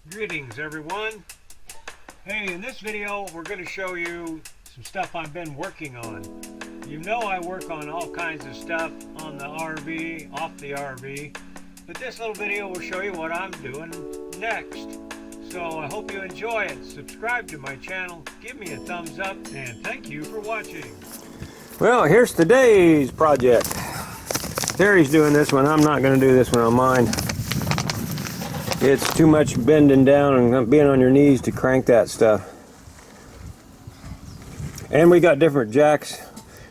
Greetings everyone. Hey, in this video we're going to show you some stuff I've been working on. You know I work on all kinds of stuff on the RV, off the RV, but this little video will show you what I'm doing next. So I hope you enjoy it. Subscribe to my channel, give me a thumbs up, and thank you for watching. Well, here's today's project. Terry's doing this one. I'm not going to do this one on mine. It's too much bending down and being on your knees to crank that stuff. And we got different jacks,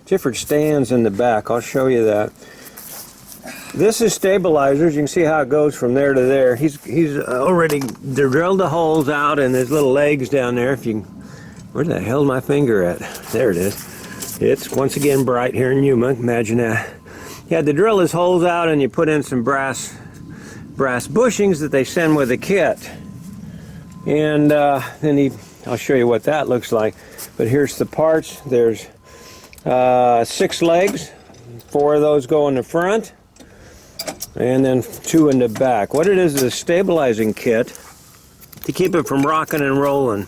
different stands in the back. I'll show you that. This is stabilizers. You can see how it goes from there to there. He's already drilled the holes out in his little legs down there. If you, where the hell's my finger at? There it is. It's once again bright here in Yuma. Imagine that. You had to drill his holes out, and you put in some brass bushings that they send with a kit. And then I'll show you what that looks like. But here's the parts. There's 6 legs. 4 of those go in the front, and then 2 in the back. What it is a stabilizing kit to keep it from rocking and rolling.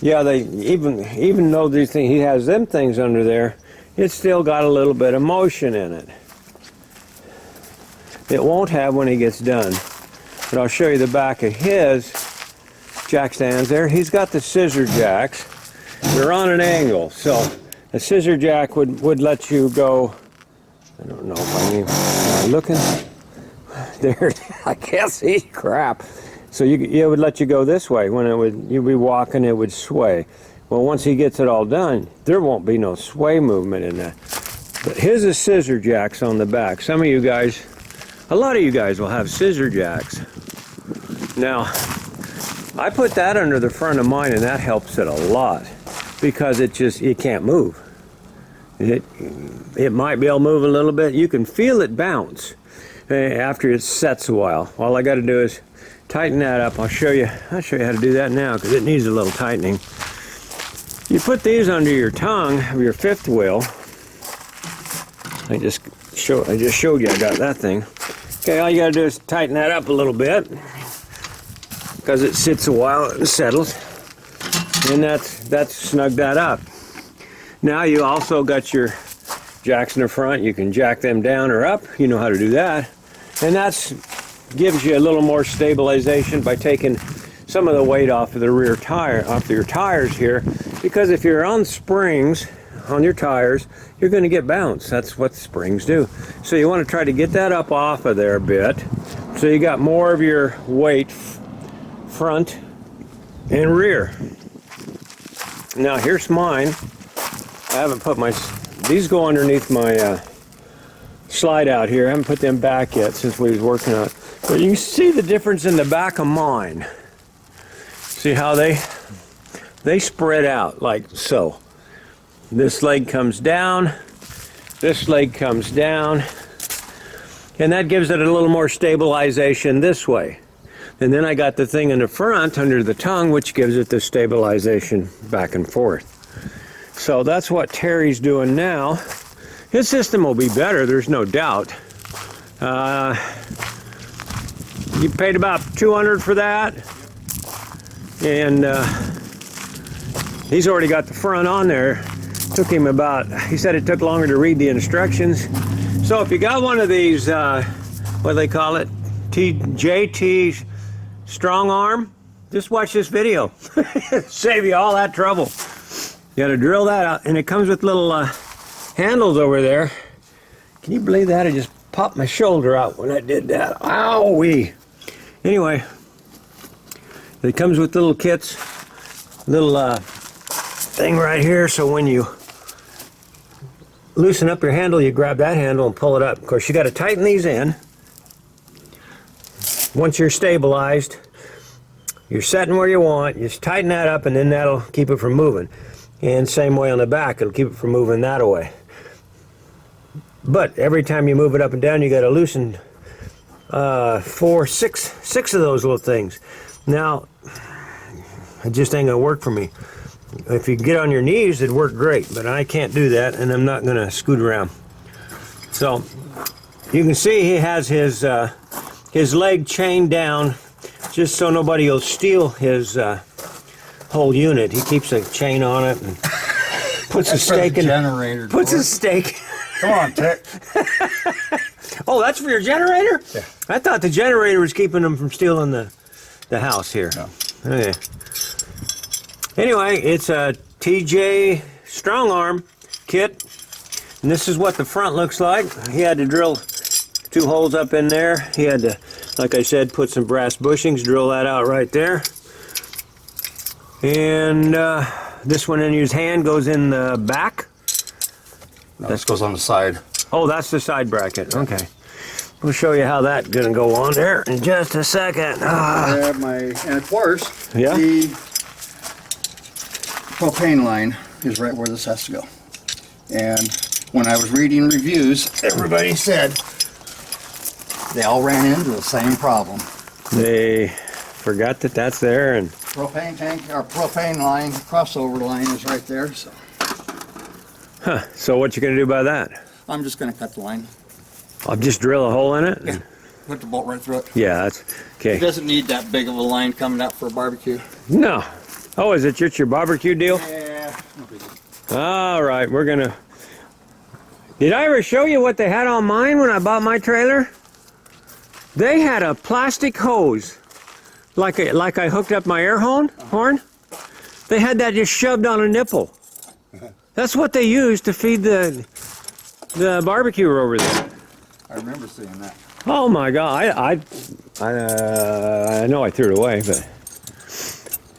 Yeah, they even though these things, he has them things under there, it's still got a little bit of motion in it. It won't have when he gets done. But I'll show you the back of his jack stands there. He's got the scissor jacks. They're on an angle, so a scissor jack would let you go. I don't know if I'm looking. There, I can't see crap. So it would let you go this way. When you'd be walking, it would sway. Well, once he gets it all done, there won't be no sway movement in that. But his is scissor jacks on the back. Some of you guys, a lot of you guys will have scissor jacks. Now, I put that under the front of mine, and that helps it a lot because it can't move. It might be able to move a little bit. You can feel it bounce after it sets a while. All I got to do is tighten that up. I'll show you how to do that now because it needs a little tightening. You put these under your tongue of your 5th wheel. I just showed you I got that thing. Okay, all you gotta do is tighten that up a little bit because it sits a while and settles, and that's snugged that up. Now you also got your jacks in the front. You can jack them down or up. You know how to do that, and that's gives you a little more stabilization by taking some of the weight off of the rear tire, off your tires here, because if you're on springs on your tires, you're going to get bounce. That's what springs do. So you want to try to get that up off of there a bit, so you got more of your weight front and rear. Now here's mine. I haven't put these go underneath my slide out here. I haven't put them back yet since we was working on it. But you can see the difference in the back of mine. See how they spread out like so. This leg comes down, this leg comes down, and that gives it a little more stabilization this way. And then I got the thing in the front under the tongue, which gives it the stabilization back and forth. So that's what Terry's doing now. His system will be better, there's no doubt. You paid about $200 for that, and he's already got the front on there. Took him he said it took longer to read the instructions. So if you got one of these, what do they call it? JT strong arm, just watch this video. Save you all that trouble. You gotta drill that out, and it comes with little handles over there. Can you believe that? I just popped my shoulder out when I did that. Owie! Anyway, it comes with little kits, little thing right here, so when you loosen up your handle, you grab that handle and pull it up. Of course, you got to tighten these in. Once you're stabilized, you're setting where you want, you just tighten that up, and then that'll keep it from moving. And same way on the back, it'll keep it from moving that way. But every time you move it up and down, you got to loosen 6 of those little things. Now, it just ain't gonna work for me. If you get on your knees, it'd work great, but I can't do that, and I'm not gonna scoot around. So you can see he has his his leg chained down just so nobody will steal his whole unit. He keeps a chain on it and puts a stake in generator. Puts a stake. Come on, Tick. Oh, that's for your generator? Yeah. I thought the generator was keeping them from stealing the house here. No. Okay. Anyway, it's a TJ strong arm kit, and this is what the front looks like. He had to drill 2 holes up in there. He had to, like I said, put some brass bushings, drill that out right there. And this one in his hand goes in the back. No, this goes on the side. Oh, that's the side bracket. Okay. We'll show you how that's gonna go on there in just a second. And of course, Yeah? the propane line is right where this has to go. And when I was reading reviews, everybody said they all ran into the same problem. They forgot that that's there, and Propane tank, our propane line, crossover line is right there, so so what you gonna do about that? I'm just gonna cut the line. I'll just drill a hole in it? Yeah. Put the bolt right through it. Yeah, that's It okay. doesn't need that big of a line coming out for a barbecue. No. Oh, is it just your barbecue deal? Yeah, no big deal. All right, we're gonna. Did I ever show you what they had on mine when I bought my trailer? They had a plastic hose, like I hooked up my air horn. They had that just shoved on a nipple. That's what they used to feed the barbecue over there. I remember seeing that. Oh my God! I know I threw it away, but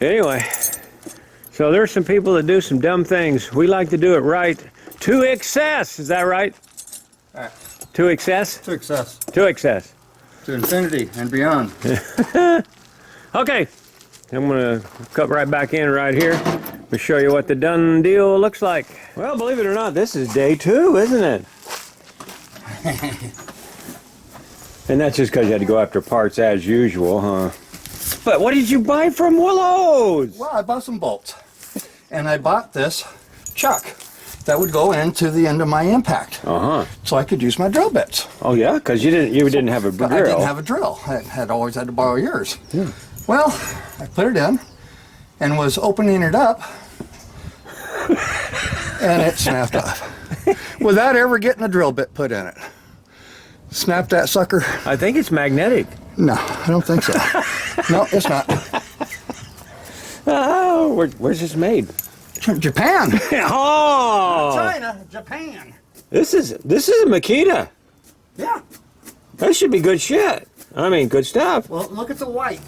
anyway. So there's some people that do some dumb things. We like to do it right to excess. Is that right? All right. To excess? To excess. To excess. To infinity and beyond. Okay. I'm gonna cut right back in right here to show you what the done deal looks like. Well, believe it or not, this is day 2, isn't it? And that's just because you had to go after parts as usual, huh? But what did you buy from Willow's? Well, I bought some bolts. And I bought this ChuckE that would go into the end of my impact. Uh-huh. So I could use my drill bits. Oh yeah, because you didn't have a drill. But I didn't have a drill. I had always had to borrow yours. Yeah. Well, I put it in and was opening it up and it snapped off without ever getting a drill bit put in it. Snapped that sucker. I think it's magnetic. No, I don't think so. No, it's not. Oh, where's this made? Japan. Oh, China, Japan. this is a Makita. Yeah. That should be good shit. I mean, good stuff. Well, look at the white.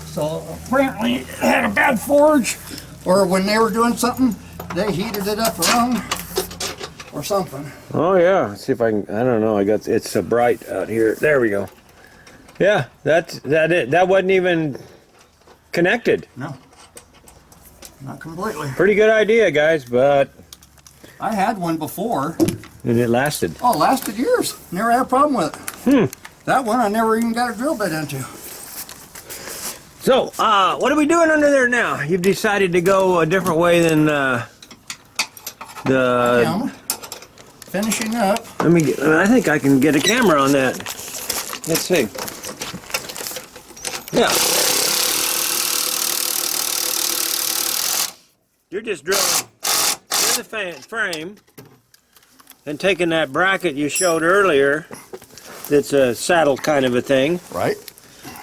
So apparently it had a bad forge, or when they were doing something, they heated it up wrong, or something. Oh yeah. Let's see if I can. I don't know. It's so bright out here. There we go. Yeah, that wasn't even connected. No, not completely. Pretty good idea, guys, but I had one before. and it lasted. Oh, it lasted years. Never had a problem with it. That one I never even got a drill bit into. So, what are we doing under there now? You've decided to go a different way than I am finishing up. I think I can get a camera on that. Let's see. Yeah. You're just drilling in the frame and taking that bracket you showed earlier that's a saddle kind of a thing, Right.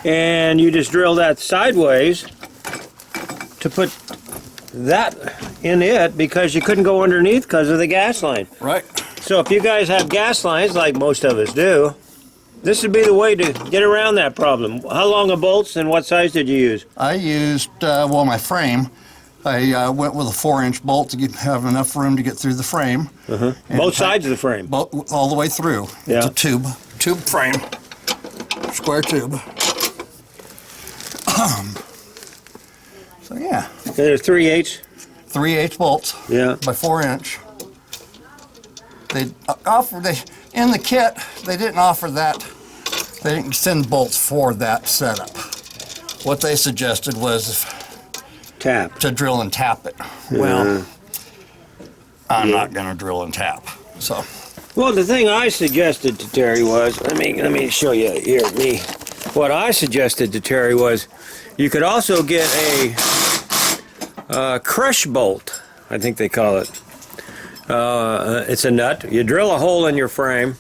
and you just drill that sideways to put that in it because you couldn't go underneath because of the gas line. Right. So if you guys have gas lines like most of us do, this would be the way to get around that problem. How long of bolts and what size did you use? I used, well, my frame. I went with a 4-inch bolt to have enough room to get through the frame. And both sides of the frame? All the way through. Yeah. It's a tube frame, square tube. So yeah, There's 3/8. 3/8 bolts. Yeah. By 4-inch. They offered in the kit. They didn't offer that. They didn't send bolts for that setup. What they suggested was Tap. to drill and tap it. Well, I'm not going to drill and tap. So Well, the thing I suggested to Terry was, let me show you here. what I suggested to Terry was you could also get a crush bolt, I think they call it. It's a nut. You drill a hole in your frame.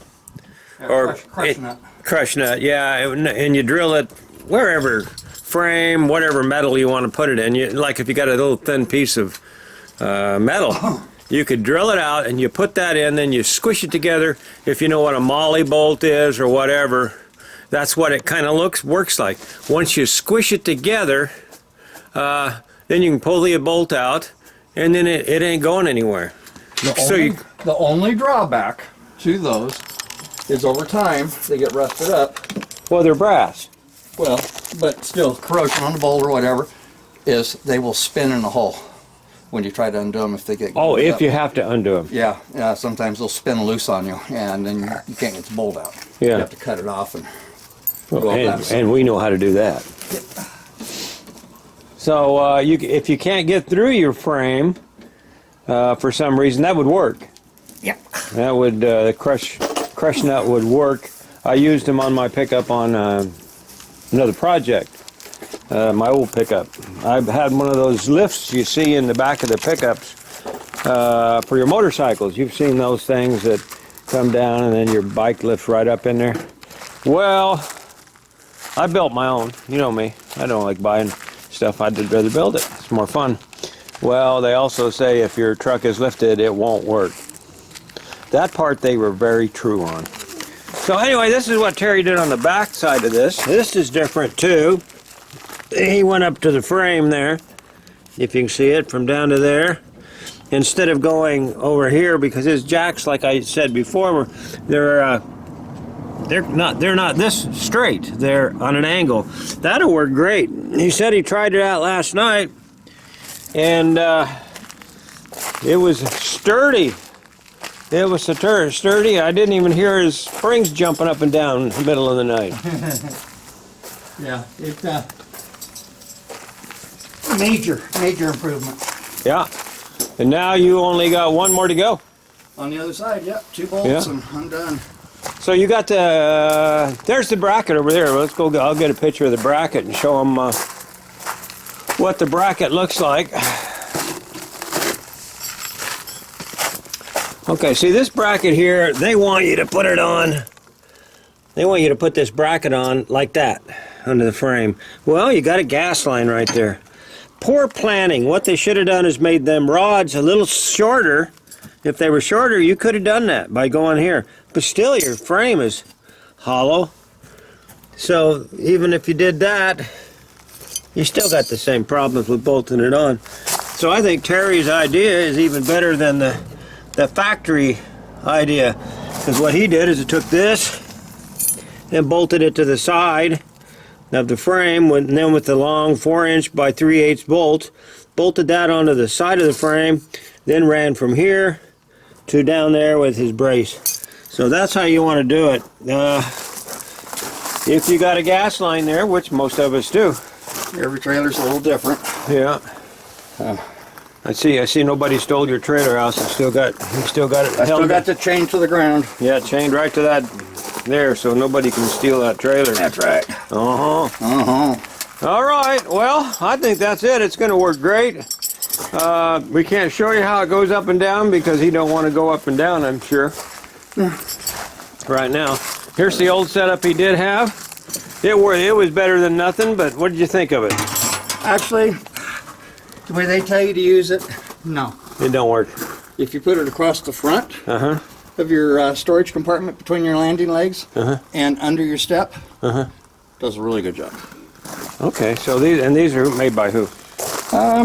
Yeah, Or crush nut. Crush nut, yeah, and you drill it wherever, frame, whatever metal you want to put it in. Like if you got a little thin piece of metal, you could drill it out and you put that in, then you squish it together. If you know what a molly bolt is or whatever, that's what it kind of works like. Once you squish it together, then you can pull the bolt out, and then it ain't going anywhere. The only drawback to those is over time they get rusted up. Well, they're brass. Well, but still, corrosion on the bolt or whatever is they will spin in a hole when you try to undo them if they get. Oh, if up. you have to undo them. Yeah, sometimes they'll spin loose on you, and then you can't get the bolt out. Yeah. You have to cut it off and. And we know how to do that. So if you can't get through your frame for some reason, that would work. Yeah. That would the crush nut would work. I used them on my pickup on another project. My old pickup. I've had one of those lifts you see in the back of the pickups for your motorcycles. You've seen those things that come down and then your bike lifts right up in there. Well, I built my own. You know me. I don't like buying stuff. I'd rather build it. It's more fun. Well, they also say if your truck is lifted, it won't work. That part they were very true on. So anyway, this is what Terry did on the back side of this. This is different too. He went up to the frame there, if you can see it, from down to there. Instead of going over here, because his jacks, like I said before, they're not this straight. They're on an angle. That'll work great. He said he tried it out last night, and it was sturdy. It was sturdy. I didn't even hear his springs jumping up and down in the middle of the night. Yeah, it's major improvement. Yeah. And now you only got one more to go. On the other side, yep, 2 bolts and I'm done. So you got there's the bracket over there. Let's go. I'll get a picture of the bracket and show them what the bracket looks like. Okay, see this bracket here, they want you to put it on. They want you to put this bracket on like that under the frame. Well, you got a gas line right there. Poor planning. What they should have done is made them rods a little shorter. If they were shorter, you could have done that by going here. But still, your frame is hollow. So even if you did that, you still got the same problems with bolting it on. So I think Terry's idea is even better than the factory idea. Because what he did is he took this and bolted it to the side of the frame, and then with the long 4" by 3/8 bolt, bolted that onto the side of the frame, then ran from here to down there with his brace. So that's how you want to do it. If you got a gas line there, which most of us do. Every trailer's a little different. Yeah. I see nobody stole your trailer house. You still got it. I still got the chain to the ground. Yeah, chained right to that there, so nobody can steal that trailer. That's right. All right, well, I think that's it. It's going to work great. We can't show you how it goes up and down because he don't want to go up and down, I'm sure. Right now. Here's the old setup he did have. It was better than nothing, but what did you think of it? Actually, the way they tell you to use it, no. It don't work. If you put it across the front of your storage compartment between your landing legs and under your step, does a really good job. Okay, so these are made by who? I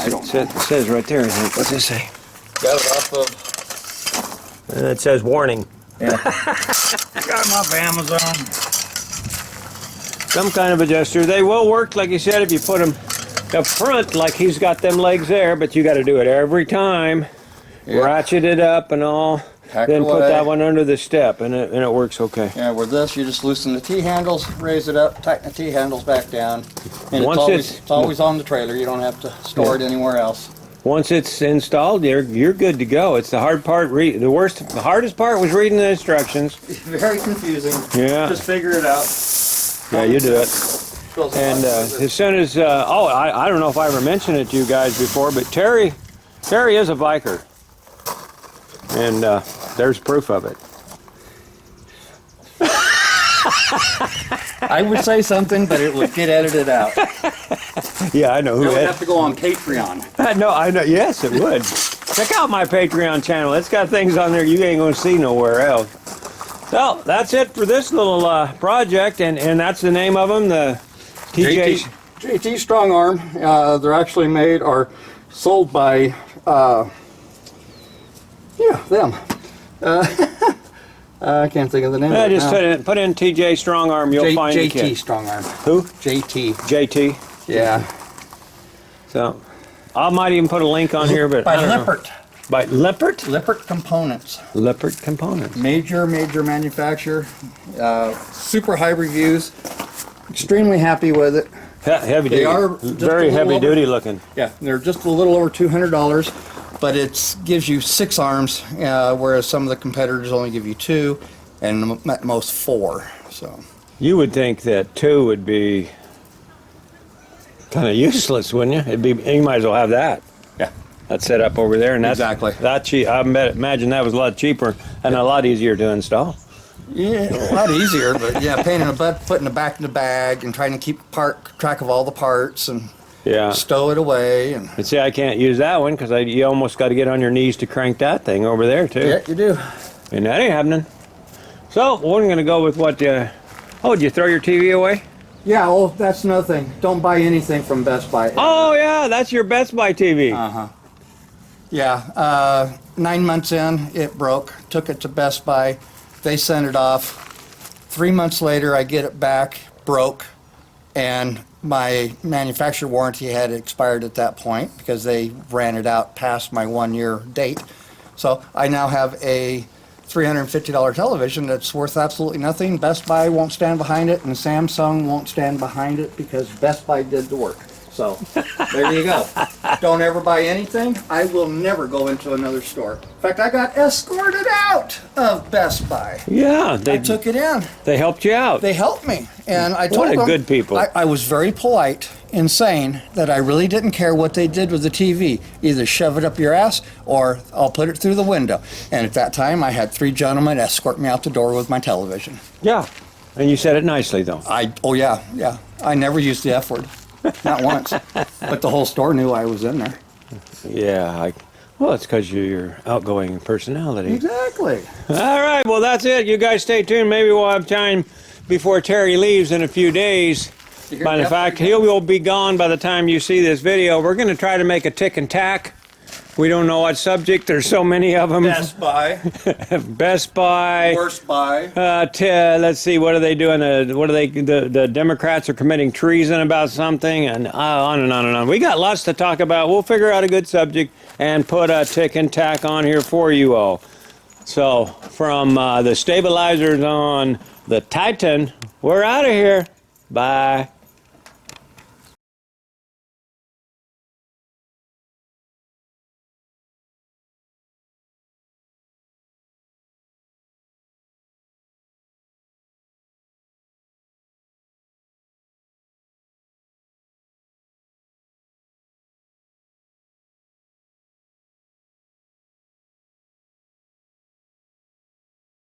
don't know. It says right there, I think. What's it say? Got it off of... It says warning. Yeah. Got them off Amazon. Some kind of adjuster. They will work, like you said, if you put them up front, like he's got them legs there, but you got to do it every time. Yeah. Ratchet it up and all. Then put that one under the step, and it works okay. Yeah, with this, you just loosen the T-handles, raise it up, tighten the T-handles back down, and it's always on the trailer. You don't have to store it anywhere else. Once it's installed, you're good to go. It's the hard part. The hardest part was reading the instructions. Very confusing. Yeah. Just figure it out. Yeah, you do it. And as soon as, I don't know if I ever mentioned it to you guys before, but Terry is a biker. And there's proof of it. I would say something, but it would get edited out. Yeah, I know who It would it have to go on Patreon. I know, yes, it would. Check out my Patreon channel. It's got things on there you ain't gonna see nowhere else. So, that's it for this little project, and that's the name of them, the JT Strong Arm. They're actually made or sold by, them. I can't think of the name of it just now. put in TJ Strong Arm, you'll find the JT kit. Strong Arm. Who? JT. JT. Yeah. So, I might even put a link on here, but By I don't know. Lippert. By Lippert? Lippert Components. Lippert Components. Major manufacturer. Super high reviews. Extremely happy with it. Heavy They duty. are just Very a little heavy over- duty looking. Yeah, they're just a little over $200, but it gives you 6 arms, whereas some of the competitors only give you 2, and at most 4. So You would think that 2 would be kind of useless, wouldn't you? You might as well have that. yeah, That set up over there, and that's Exactly. that cheap. I imagine that was a lot cheaper and a lot easier to install. yeah, a lot easier, but yeah, pain in the butt, putting it back in the bag and trying to keep track of all the parts and Yeah. stow it away. And But see, I can't use that one because you almost got to get on your knees to crank that thing over there too. yeah, you do. And that ain't happening. So we're going to go with what? Did you throw your TV away? Yeah, well, that's another thing. Don't buy anything from Best Buy. Oh yeah, that's your Best Buy TV. Yeah, 9 months in, it broke. Took it to Best Buy. They sent it off. 3 months later, I get it back, broke, and my manufacturer warranty had expired at that point because they ran it out past my 1-year date. So I now have a $350 television that's worth absolutely nothing. Best Buy won't stand behind it, and Samsung won't stand behind it because Best Buy did the work. So there you go. Don't ever buy anything. I will never go into another store. In fact, I got escorted out of Best Buy. Yeah, I they took it in. they helped you out. They helped me, and I told What a them. good people. I was very polite in saying that I really didn't care what they did with the TV. Either shove it up your ass, or I'll put it through the window. And at that time, I had 3 gentlemen escort me out the door with my television. Yeah, and you said it nicely though. Oh yeah. I never used the F word, not once. But the whole store knew I was in there. Yeah, well, it's because of your outgoing personality. Exactly. All right, well, that's it. You guys stay tuned. Maybe we'll have time before Terry leaves in a few days. By the fact, he will be gone by the time you see this video. We're going to try to make a tick and tack. We don't know what subject. There's so many of them. Best Buy, Best Buy. Worst Buy. Let's see. What are they doing? What are they? The Democrats are committing treason about something, and on and on and on. We got lots to talk about. We'll figure out a good subject and put a tick and tack on here for you all. So from the stabilizers on the Titan, we're out of here. Bye.